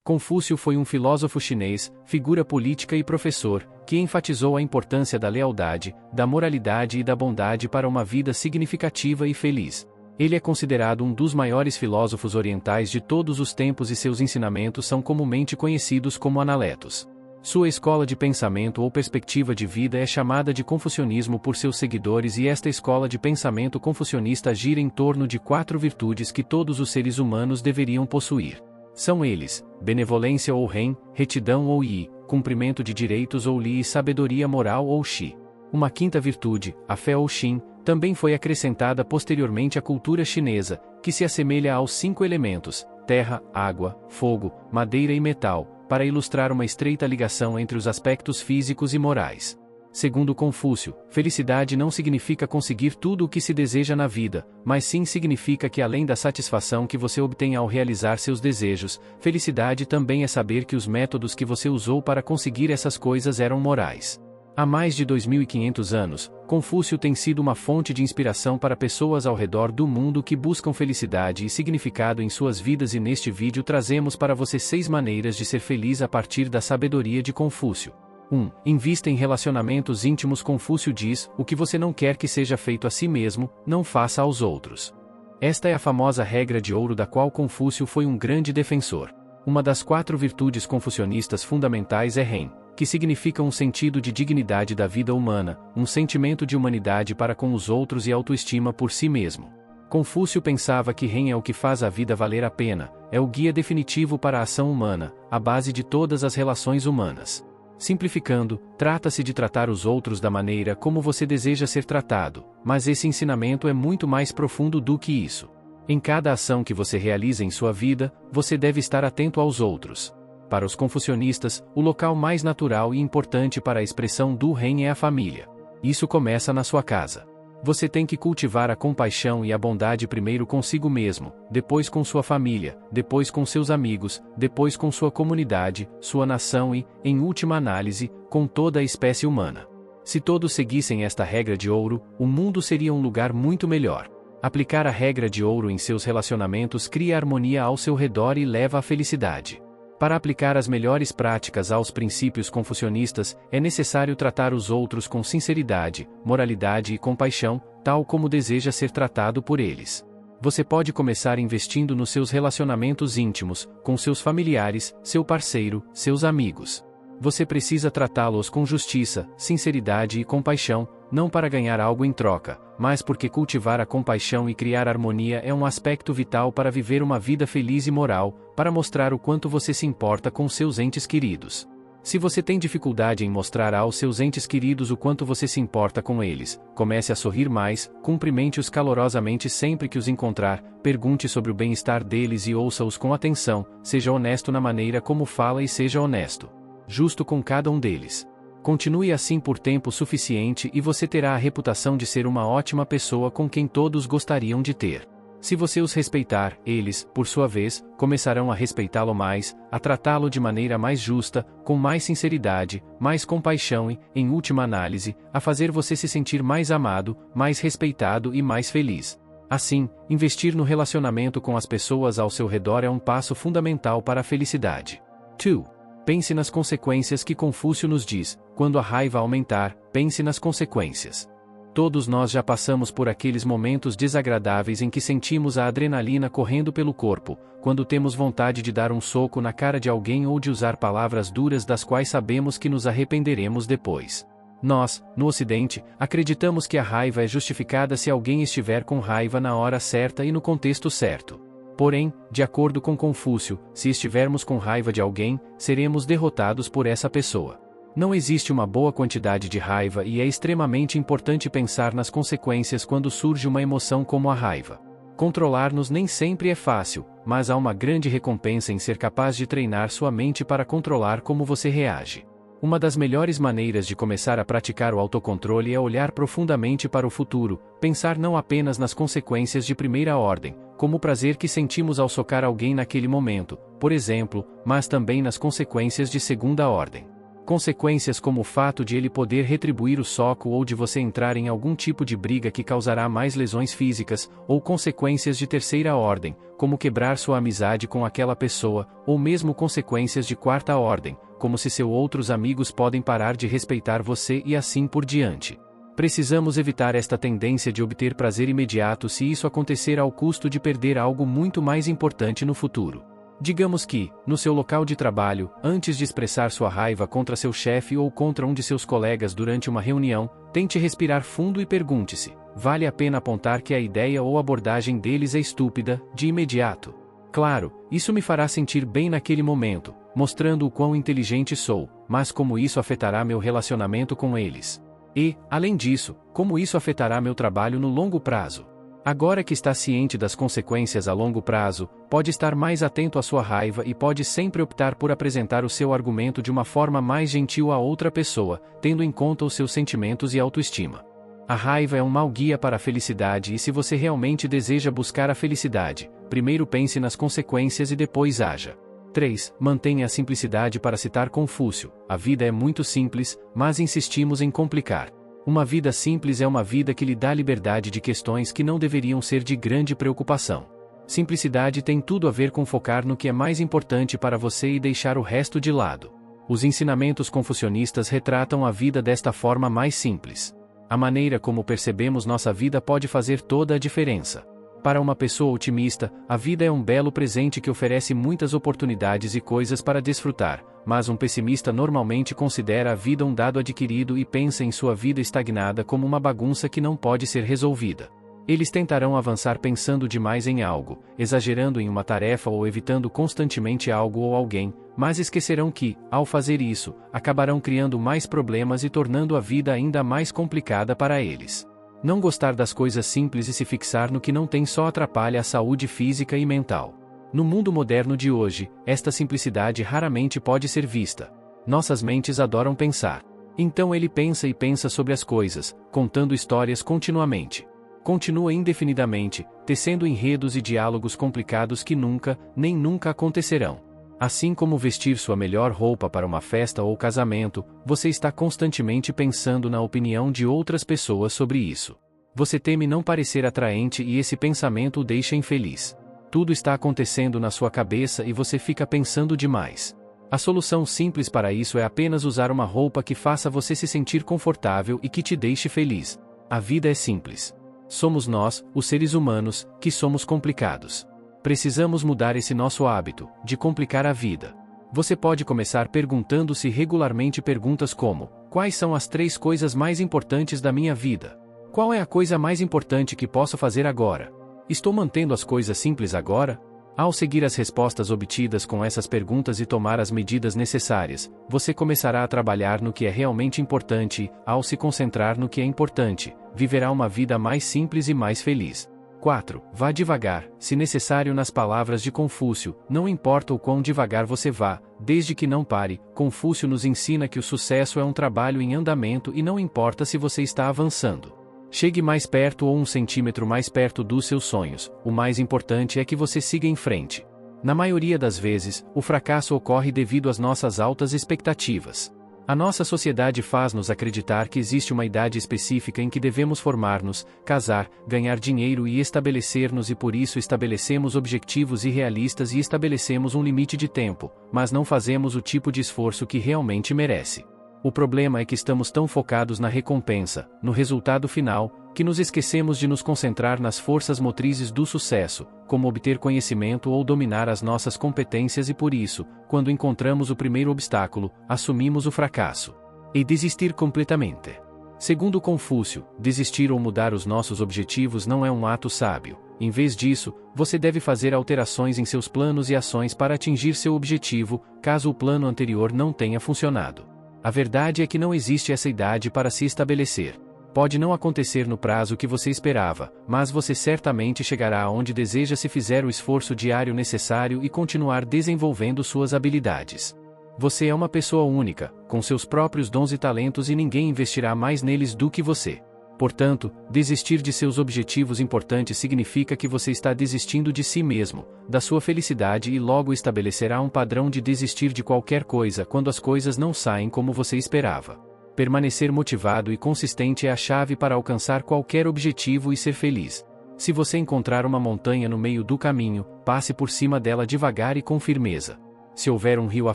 Confúcio foi um filósofo chinês, figura política e professor, que enfatizou a importância da lealdade, da moralidade e da bondade para uma vida significativa e feliz. Ele é considerado um dos maiores filósofos orientais de todos os tempos e seus ensinamentos são comumente conhecidos como analetos. Sua escola de pensamento ou perspectiva de vida é chamada de confucionismo por seus seguidores e esta escola de pensamento confucionista gira em torno de 4 virtudes que todos os seres humanos deveriam possuir. São eles: benevolência ou ren, retidão ou yi, cumprimento de direitos ou li e sabedoria moral ou shi. Uma quinta virtude, a fé ou xin, também foi acrescentada posteriormente à cultura chinesa, que se assemelha aos 5 elementos, terra, água, fogo, madeira e metal, para ilustrar uma estreita ligação entre os aspectos físicos e morais. Segundo Confúcio, felicidade não significa conseguir tudo o que se deseja na vida, mas sim significa que além da satisfação que você obtém ao realizar seus desejos, felicidade também é saber que os métodos que você usou para conseguir essas coisas eram morais. Há mais de 2.500 anos, Confúcio tem sido uma fonte de inspiração para pessoas ao redor do mundo que buscam felicidade e significado em suas vidas e neste vídeo trazemos para você 6 maneiras de ser feliz a partir da sabedoria de Confúcio. 1. Invista em relacionamentos íntimos. Confúcio diz: o que você não quer que seja feito a si mesmo, não faça aos outros. Esta é a famosa regra de ouro da qual Confúcio foi um grande defensor. Uma das 4 virtudes confucionistas fundamentais é ren, que significa um sentido de dignidade da vida humana, um sentimento de humanidade para com os outros e autoestima por si mesmo. Confúcio pensava que ren é o que faz a vida valer a pena, é o guia definitivo para a ação humana, a base de todas as relações humanas. Simplificando, trata-se de tratar os outros da maneira como você deseja ser tratado, mas esse ensinamento é muito mais profundo do que isso. Em cada ação que você realiza em sua vida, você deve estar atento aos outros. Para os confucionistas, o local mais natural e importante para a expressão do ren é a família. Isso começa na sua casa. Você tem que cultivar a compaixão e a bondade primeiro consigo mesmo, depois com sua família, depois com seus amigos, depois com sua comunidade, sua nação e, em última análise, com toda a espécie humana. Se todos seguissem esta regra de ouro, o mundo seria um lugar muito melhor. Aplicar a regra de ouro em seus relacionamentos cria harmonia ao seu redor e leva à felicidade. Para aplicar as melhores práticas aos princípios confucionistas, é necessário tratar os outros com sinceridade, moralidade e compaixão, tal como deseja ser tratado por eles. Você pode começar investindo nos seus relacionamentos íntimos, com seus familiares, seu parceiro, seus amigos. Você precisa tratá-los com justiça, sinceridade e compaixão, não para ganhar algo em troca, mas porque cultivar a compaixão e criar harmonia é um aspecto vital para viver uma vida feliz e moral, para mostrar o quanto você se importa com seus entes queridos. Se você tem dificuldade em mostrar aos seus entes queridos o quanto você se importa com eles, comece a sorrir mais, cumprimente-os calorosamente sempre que os encontrar, pergunte sobre o bem-estar deles e ouça-os com atenção, seja honesto na maneira como fala e seja honesto, justo com cada um deles. Continue assim por tempo suficiente e você terá a reputação de ser uma ótima pessoa com quem todos gostariam de ter. Se você os respeitar, eles, por sua vez, começarão a respeitá-lo mais, a tratá-lo de maneira mais justa, com mais sinceridade, mais compaixão e, em última análise, a fazer você se sentir mais amado, mais respeitado e mais feliz. Assim, investir no relacionamento com as pessoas ao seu redor é um passo fundamental para a felicidade. 2. Pense nas consequências que Confúcio nos diz: quando a raiva aumentar, pense nas consequências. Todos nós já passamos por aqueles momentos desagradáveis em que sentimos a adrenalina correndo pelo corpo, quando temos vontade de dar um soco na cara de alguém ou de usar palavras duras das quais sabemos que nos arrependeremos depois. Nós, no Ocidente, acreditamos que a raiva é justificada se alguém estiver com raiva na hora certa e no contexto certo. Porém, de acordo com Confúcio, se estivermos com raiva de alguém, seremos derrotados por essa pessoa. Não existe uma boa quantidade de raiva e é extremamente importante pensar nas consequências quando surge uma emoção como a raiva. Controlar-nos nem sempre é fácil, mas há uma grande recompensa em ser capaz de treinar sua mente para controlar como você reage. Uma das melhores maneiras de começar a praticar o autocontrole é olhar profundamente para o futuro, pensar não apenas nas consequências de primeira ordem, como o prazer que sentimos ao socar alguém naquele momento, por exemplo, mas também nas consequências de segunda ordem. Consequências como o fato de ele poder retribuir o soco ou de você entrar em algum tipo de briga que causará mais lesões físicas, ou consequências de terceira ordem, como quebrar sua amizade com aquela pessoa, ou mesmo consequências de quarta ordem, como se seus outros amigos podem parar de respeitar você e assim por diante. Precisamos evitar esta tendência de obter prazer imediato se isso acontecer ao custo de perder algo muito mais importante no futuro. Digamos que, no seu local de trabalho, antes de expressar sua raiva contra seu chefe ou contra um de seus colegas durante uma reunião, tente respirar fundo e pergunte-se: vale a pena apontar que a ideia ou abordagem deles é estúpida, de imediato? Claro, isso me fará sentir bem naquele momento, mostrando o quão inteligente sou, mas como isso afetará meu relacionamento com eles? E, além disso, como isso afetará meu trabalho no longo prazo? Agora que está ciente das consequências a longo prazo, pode estar mais atento à sua raiva e pode sempre optar por apresentar o seu argumento de uma forma mais gentil a outra pessoa, tendo em conta os seus sentimentos e autoestima. A raiva é um mau guia para a felicidade e se você realmente deseja buscar a felicidade, primeiro pense nas consequências e depois haja. 3. Mantenha a simplicidade. Para citar Confúcio, a vida é muito simples, mas insistimos em complicar. Uma vida simples é uma vida que lhe dá liberdade de questões que não deveriam ser de grande preocupação. Simplicidade tem tudo a ver com focar no que é mais importante para você e deixar o resto de lado. Os ensinamentos confucionistas retratam a vida desta forma mais simples. A maneira como percebemos nossa vida pode fazer toda a diferença. Para uma pessoa otimista, a vida é um belo presente que oferece muitas oportunidades e coisas para desfrutar, mas um pessimista normalmente considera a vida um dado adquirido e pensa em sua vida estagnada como uma bagunça que não pode ser resolvida. Eles tentarão avançar pensando demais em algo, exagerando em uma tarefa ou evitando constantemente algo ou alguém, mas esquecerão que, ao fazer isso, acabarão criando mais problemas e tornando a vida ainda mais complicada para eles. Não gostar das coisas simples e se fixar no que não tem só atrapalha a saúde física e mental. No mundo moderno de hoje, esta simplicidade raramente pode ser vista. Nossas mentes adoram pensar. Então ele pensa e pensa sobre as coisas, contando histórias continuamente. Continua indefinidamente, tecendo enredos e diálogos complicados que nunca, nem nunca acontecerão. Assim como vestir sua melhor roupa para uma festa ou casamento, você está constantemente pensando na opinião de outras pessoas sobre isso. Você teme não parecer atraente e esse pensamento o deixa infeliz. Tudo está acontecendo na sua cabeça e você fica pensando demais. A solução simples para isso é apenas usar uma roupa que faça você se sentir confortável e que te deixe feliz. A vida é simples. Somos nós, os seres humanos, que somos complicados. Precisamos mudar esse nosso hábito, de complicar a vida. Você pode começar perguntando-se regularmente perguntas como: quais são as 3 coisas mais importantes da minha vida? Qual é a coisa mais importante que posso fazer agora? Estou mantendo as coisas simples agora? Ao seguir as respostas obtidas com essas perguntas e tomar as medidas necessárias, você começará a trabalhar no que é realmente importante e, ao se concentrar no que é importante, viverá uma vida mais simples e mais feliz. 4. Vá devagar, se necessário. Nas palavras de Confúcio, não importa o quão devagar você vá, desde que não pare. Confúcio nos ensina que o sucesso é um trabalho em andamento e não importa se você está avançando. Chegue mais perto ou 1 centímetro mais perto dos seus sonhos, o mais importante é que você siga em frente. Na maioria das vezes, o fracasso ocorre devido às nossas altas expectativas. A nossa sociedade faz-nos acreditar que existe uma idade específica em que devemos formar-nos, casar, ganhar dinheiro e estabelecer-nos e por isso estabelecemos objetivos irrealistas e estabelecemos um limite de tempo, mas não fazemos o tipo de esforço que realmente merece. O problema é que estamos tão focados na recompensa, no resultado final, que nos esquecemos de nos concentrar nas forças motrizes do sucesso, como obter conhecimento ou dominar as nossas competências e por isso, quando encontramos o primeiro obstáculo, assumimos o fracasso. E desistir completamente. Segundo Confúcio, desistir ou mudar os nossos objetivos não é um ato sábio. Em vez disso, você deve fazer alterações em seus planos e ações para atingir seu objetivo, caso o plano anterior não tenha funcionado. A verdade é que não existe essa idade para se estabelecer. Pode não acontecer no prazo que você esperava, mas você certamente chegará aonde deseja se fizer o esforço diário necessário e continuar desenvolvendo suas habilidades. Você é uma pessoa única, com seus próprios dons e talentos e ninguém investirá mais neles do que você. Portanto, desistir de seus objetivos importantes significa que você está desistindo de si mesmo, da sua felicidade e logo estabelecerá um padrão de desistir de qualquer coisa quando as coisas não saem como você esperava. Permanecer motivado e consistente é a chave para alcançar qualquer objetivo e ser feliz. Se você encontrar uma montanha no meio do caminho, passe por cima dela devagar e com firmeza. Se houver um rio à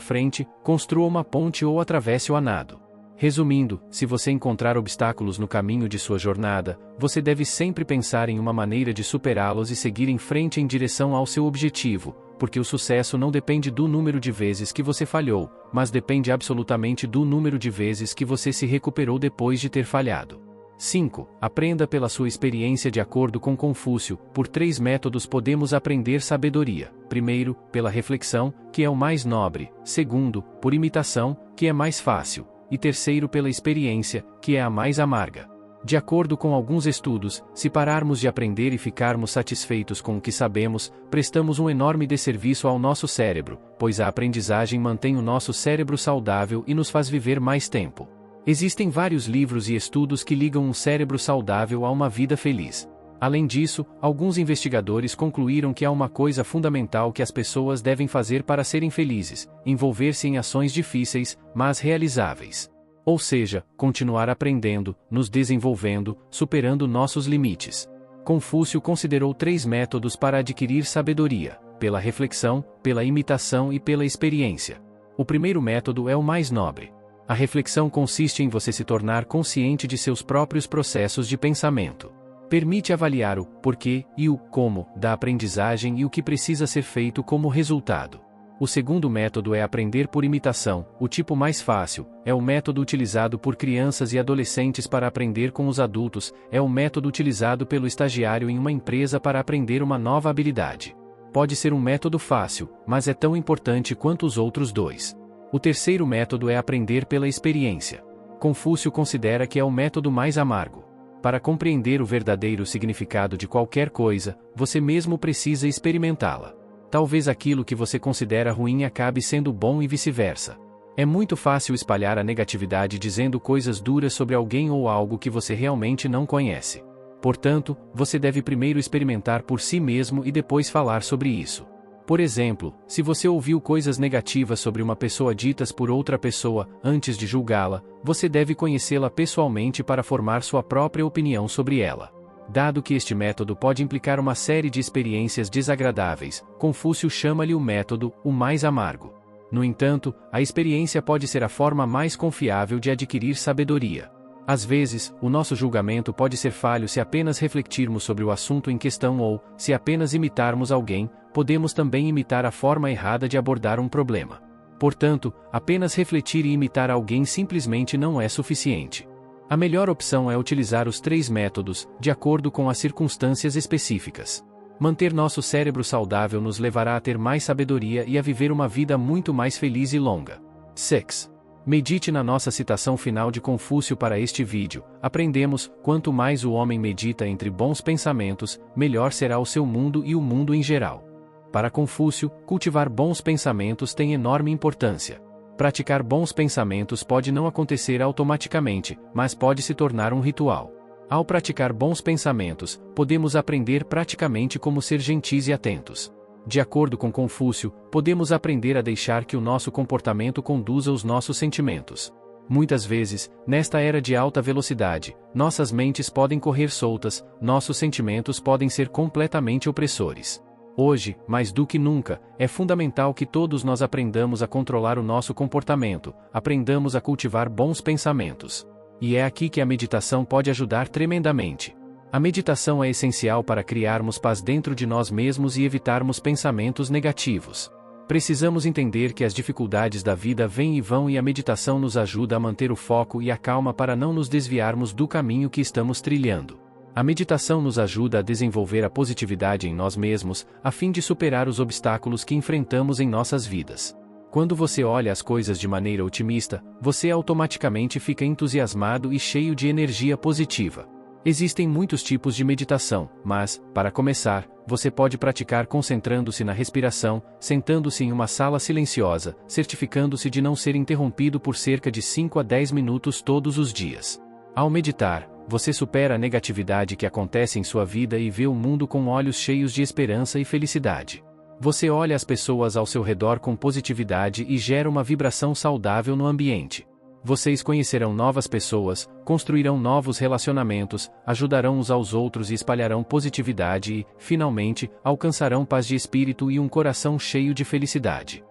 frente, construa uma ponte ou atravesse-o a nado. Resumindo, se você encontrar obstáculos no caminho de sua jornada, você deve sempre pensar em uma maneira de superá-los e seguir em frente em direção ao seu objetivo, porque o sucesso não depende do número de vezes que você falhou, mas depende absolutamente do número de vezes que você se recuperou depois de ter falhado. 5. Aprenda pela sua experiência. De acordo com Confúcio, por 3 métodos podemos aprender sabedoria. Primeiro, pela reflexão, que é o mais nobre. Segundo, por imitação, que é mais fácil. E terceiro, pela experiência, que é a mais amarga. De acordo com alguns estudos, se pararmos de aprender e ficarmos satisfeitos com o que sabemos, prestamos um enorme desserviço ao nosso cérebro, pois a aprendizagem mantém o nosso cérebro saudável e nos faz viver mais tempo. Existem vários livros e estudos que ligam um cérebro saudável a uma vida feliz. Além disso, alguns investigadores concluíram que há uma coisa fundamental que as pessoas devem fazer para serem felizes: envolver-se em ações difíceis, mas realizáveis. Ou seja, continuar aprendendo, nos desenvolvendo, superando nossos limites. Confúcio considerou 3 métodos para adquirir sabedoria: pela reflexão, pela imitação e pela experiência. O primeiro método é o mais nobre. A reflexão consiste em você se tornar consciente de seus próprios processos de pensamento. Permite avaliar o porquê e o como da aprendizagem e o que precisa ser feito como resultado. O segundo método é aprender por imitação. O tipo mais fácil é o método utilizado por crianças e adolescentes para aprender com os adultos, é o método utilizado pelo estagiário em uma empresa para aprender uma nova habilidade. Pode ser um método fácil, mas é tão importante quanto os outros 2. O terceiro método é aprender pela experiência. Confúcio considera que é o método mais amargo. Para compreender o verdadeiro significado de qualquer coisa, você mesmo precisa experimentá-la. Talvez aquilo que você considera ruim acabe sendo bom e vice-versa. É muito fácil espalhar a negatividade dizendo coisas duras sobre alguém ou algo que você realmente não conhece. Portanto, você deve primeiro experimentar por si mesmo e depois falar sobre isso. Por exemplo, se você ouviu coisas negativas sobre uma pessoa ditas por outra pessoa, antes de julgá-la, você deve conhecê-la pessoalmente para formar sua própria opinião sobre ela. Dado que este método pode implicar uma série de experiências desagradáveis, Confúcio chama-lhe o método, o mais amargo. No entanto, a experiência pode ser a forma mais confiável de adquirir sabedoria. Às vezes, o nosso julgamento pode ser falho se apenas refletirmos sobre o assunto em questão ou, se apenas imitarmos alguém, podemos também imitar a forma errada de abordar um problema. Portanto, apenas refletir e imitar alguém simplesmente não é suficiente. A melhor opção é utilizar os 3 métodos, de acordo com as circunstâncias específicas. Manter nosso cérebro saudável nos levará a ter mais sabedoria e a viver uma vida muito mais feliz e longa. 6. Medite na nossa citação final de Confúcio para este vídeo. Aprendemos: quanto mais o homem medita entre bons pensamentos, melhor será o seu mundo e o mundo em geral. Para Confúcio, cultivar bons pensamentos tem enorme importância. Praticar bons pensamentos pode não acontecer automaticamente, mas pode se tornar um ritual. Ao praticar bons pensamentos, podemos aprender praticamente como ser gentis e atentos. De acordo com Confúcio, podemos aprender a deixar que o nosso comportamento conduza os nossos sentimentos. Muitas vezes, nesta era de alta velocidade, nossas mentes podem correr soltas, nossos sentimentos podem ser completamente opressores. Hoje, mais do que nunca, é fundamental que todos nós aprendamos a controlar o nosso comportamento, aprendamos a cultivar bons pensamentos. E é aqui que a meditação pode ajudar tremendamente. A meditação é essencial para criarmos paz dentro de nós mesmos e evitarmos pensamentos negativos. Precisamos entender que as dificuldades da vida vêm e vão e a meditação nos ajuda a manter o foco e a calma para não nos desviarmos do caminho que estamos trilhando. A meditação nos ajuda a desenvolver a positividade em nós mesmos, a fim de superar os obstáculos que enfrentamos em nossas vidas. Quando você olha as coisas de maneira otimista, você automaticamente fica entusiasmado e cheio de energia positiva. Existem muitos tipos de meditação, mas, para começar, você pode praticar concentrando-se na respiração, sentando-se em uma sala silenciosa, certificando-se de não ser interrompido por cerca de 5 a 10 minutos todos os dias. Ao meditar, Você supera a negatividade que acontece em sua vida e vê o mundo com olhos cheios de esperança e felicidade. Você olha as pessoas ao seu redor com positividade e gera uma vibração saudável no ambiente. Vocês conhecerão novas pessoas, construirão novos relacionamentos, ajudarão uns aos outros e espalharão positividade e, finalmente, alcançarão paz de espírito e um coração cheio de felicidade.